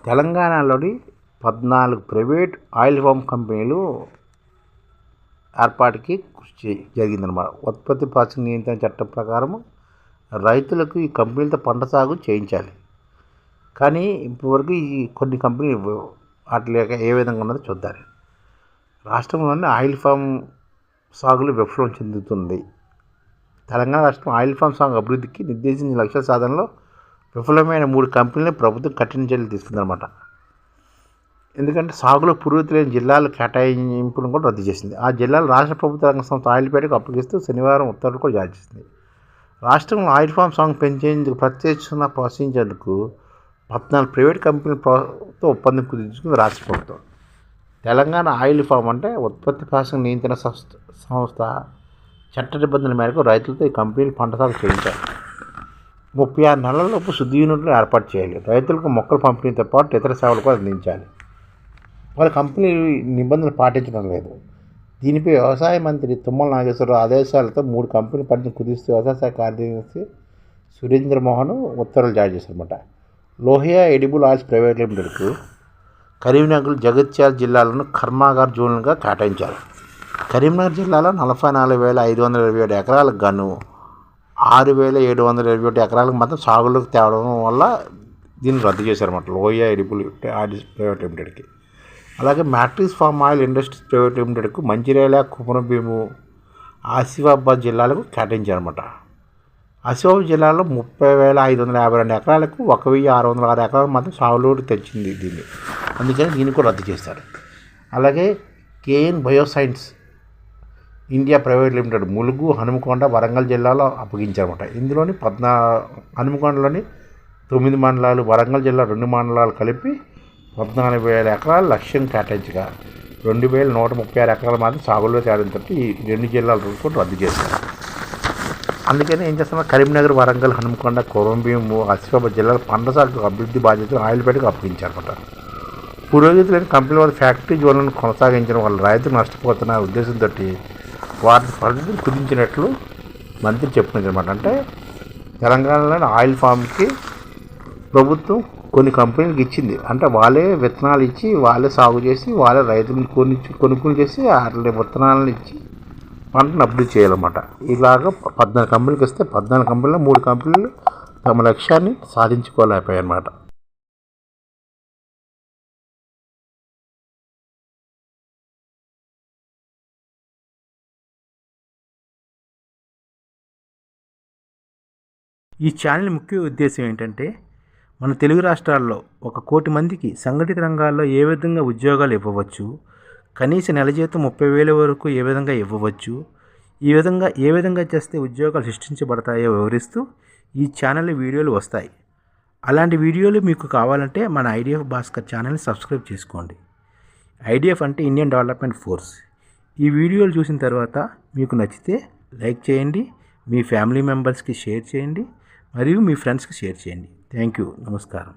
తెలంగాణలోని 14 private oil form కంపెనీలు ఏర్పాటుకి కృషి జరిగిందన్నమాట. ఉత్పత్తి ప్రాసెసింగ్ నియంత్రణ చట్టం ప్రకారం రైతులకు ఈ కంపెనీలతో పంట సాగు చేయించాలి. కానీ ఇప్పటివరకు ఈ కొన్ని కంపెనీలు వాటి ఏ విధంగా ఉన్నదో చూద్దాం. రాష్ట్రంలోని ఆయిల్ ఫామ్ సాగులు విఫలం చెందుతుంది. తెలంగాణ రాష్ట్రం ఆయిల్ ఫామ్ సాగు అభివృద్ధికి నిర్దేశించిన లక్ష్యాల సాధనలో విఫలమైన 3 కంపెనీలను ప్రభుత్వం కఠిన చర్యలు తీసుకుందన్నమాట. ఎందుకంటే సాగులో పురోగతి లేని జిల్లాల కేటాయింపులను కూడా రద్దు చేసింది. ఆ జిల్లాలు రాష్ట్ర ప్రభుత్వ రంగ సంస్థ ఆయిల్పేటకు అప్పగిస్తూ శనివారం ఉత్తర్వులు కూడా జారీ చేసింది. రాష్ట్రంలో ఆయిల్ ఫామ్ సాగు పెంచేందుకు ప్రత్యేకంగా ప్రోత్సహించేందుకు 14 ప్రైవేట్ కంపెనీలతో ఒప్పందం కుదుర్చుకుంది రాష్ట్ర ప్రభుత్వం. తెలంగాణ ఆయిల్ ఫామ్ అంటే ఉత్పత్తి ప్రాసెసింగ్ నియంత్రణ సంస్థ చట్ట నిబంధనల మేరకు రైతులతో ఈ కంపెనీలు పంట సాగు చేయించాలి. 36 నెలలలోపు శుద్ధి యూనిట్లు ఏర్పాటు చేయాలి. రైతులకు మొక్కల పంపిణీతో పాటు ఇతర సేవలు కూడా అందించాలి. వాళ్ళ కంపెనీలు నిబంధనలు పాటించడం లేదు. దీనిపై వ్యవసాయ మంత్రి తుమ్మల నాగేశ్వరరావు ఆదేశాలతో 3 కంపెనీల పరిధిని కుదిస్తూ వ్యవసాయ శాఖ కార్యదర్శి సురేంద్ర మోహన్ ఉత్తర్వులు జారీ చేశారన్నమాట. లోహియా ఎడిబుల్ ఆయిల్స్ ప్రైవేట్ లిమిటెడ్కు కరీంనగర్, జగిత్యాల జిల్లాలను కర్మాగార్ జోన్లుగా కేటాయించారు. కరీంనగర్ జిల్లాలో 44,527 ఎకరాలకు గాను 6,721 ఎకరాలకు మాత్రం సాగులోకి తేవడం వల్ల దీన్ని రద్దు చేశారన్నమాట. లోహియా ఎడిబుల్ ఆయిల్స్ ప్రైవేట్ లిమిటెడ్కి. అలాగే matrix palm oil industries private లిమిటెడ్కు మంచిర్యాల, కుమరంభీము, ఆసిఫాబాద్ జిల్లాలకు కేటాయించారన్నమాట. ఆసిఫాబాద్ జిల్లాలో 30,552 ఎకరాలకు 1,606 ఎకరాలకు మాత్రం సాగులోకి తెచ్చింది దీన్ని. అందుకని దీన్ని కూడా రద్దు చేశారు. అలాగే KN bioscience India private limited Mulugu, Hanumakonda, Warangal జిల్లాలో అప్పగించారన్నమాట. ఇందులోని హనుమకొండలోని 9 మండలాలు, వరంగల్ జిల్లా 2 మండలాలు కలిపి 14,000 ఎకరాల లక్ష్యం కేటాయించగా 2,136 ఎకరాలు మాత్రం సాగులో తేడంతో ఈ 2 జిల్లాల కూడా రద్దు చేశారు. అందుకని ఏం చేస్తున్నారు, కరీంనగర్, వరంగల్, హనుమకొండ, కొరంభీము, ఆసిఫాబాద్ జిల్లాల పంట సాగు అభివృద్ధి బాధ్యతలు ఆయిల్పేటకు అప్పగించారన్నమాట. పురోగతి లేని కంపెనీల వల్ల ఫ్యాక్టరీ జోన్లను కొనసాగించడం వల్ల రైతులు నష్టపోతున్న ఉద్దేశంతో వాటి పరిస్థితులు కుదించినట్లు మంత్రి చెప్తున్నమాట. అంటే తెలంగాణలోని ఆయిల్ ఫామ్కి ప్రభుత్వం కొన్ని కంపెనీలకు ఇచ్చింది. అంటే వాళ్ళే విత్తనాలు ఇచ్చి, వాళ్ళే సాగు చేసి, వాళ్ళే రైతులను కొనుగోలు చేసి వాళ్ళ విత్తనాలను ఇచ్చి పంటను అభివృద్ధి చేయాలన్నమాట. ఇలాగ 14 కంపెనీలకు ఇస్తే 14 కంపెనీలో 3 కంపెనీలు తమ లక్ష్యాన్ని సాధించుకోలేకపోయాయి అన్నమాట. ఈ ఛానల్ ముఖ్య ఉద్దేశం ఏంటంటే, మన తెలుగు రాష్ట్రాల్లో 1 కోటి మందికి సంఘటిత రంగాల్లో ఏ విధంగా ఉద్యోగాలు ఇవ్వవచ్చు, కనీస నెల జీతం 30,000 వరకు ఏ విధంగా ఇవ్వవచ్చు, ఏ విధంగా చేస్తే ఉద్యోగాలు సృష్టించబడతాయో వివరిస్తూ ఈ ఛానల్ వీడియోలు వస్తాయి. అలాంటి వీడియోలు మీకు కావాలంటే మన ఐడిఎఫ్ భాస్కర్ ఛానల్ని సబ్స్క్రైబ్ చేసుకోండి. ఐడిఎఫ్ అంటే ఇండియన్ డెవలప్మెంట్ ఫోర్స్. ఈ వీడియోలు చూసిన తర్వాత మీకు నచ్చితే లైక్ చేయండి, మీ ఫ్యామిలీ మెంబర్స్కి షేర్ చేయండి, మరియు మీ ఫ్రెండ్స్కి షేర్ చేయండి. Thank you. నమస్కారం.